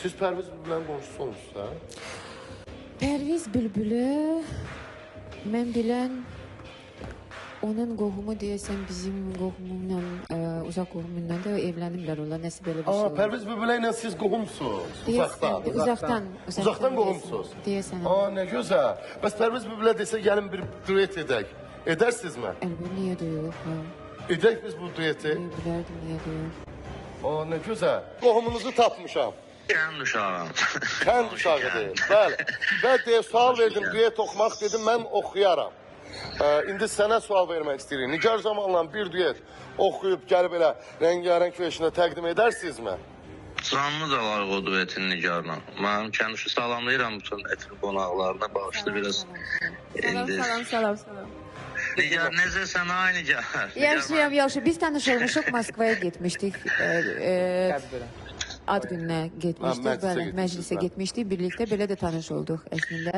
Siz Pərviz Bülbül'ün qonşusu olmuşsunuz, ha? Pərviz Bülbülü, mən bilən, onun qohumu deyəsən bizim qohumumla, uzaq qohumunla da evləniblər onlar, nəsə belə bir şey olur. Pərviz Bülbül'lə ilə siz qohumsunuz, uzaqdan. Uzaqdan qohumsunuz. Deyəsən. Nə gözəl. Bəs Pərviz Bülbül'ə desə, gəlin bir duet edək. Edərsinizmi? Əlbəttə, niyə duyuq? Edək biz bu dueti. Bilərdim, niyə duyuq? Nə gözəl. Qohumunuzu tapmışam. Kənd uşağım. Kənd uşağıdır. Bəli. Və deyə sual verdim, duet oxumaq dedim, mən oxuyaram. İndi sənə sual vermək istəyirik. Nigar Camal'la bir duet oxuyub gəlib elə rəngarəng veşində təqdim edərsinizmi? Canlı da var o duetin Nigar'la. Mənim kənd uşağı salamlayıram bütün etin qonaqlarına. Bağışlı biraz. Salam. Nigar, necəsən ay Nigar? Yaxşı. Biz tanışılmışıq, Moskvaya getmişdik. Ad gününə getmişdik, məclisə getmişdik, birlikdə belə də tanış olduq əslində.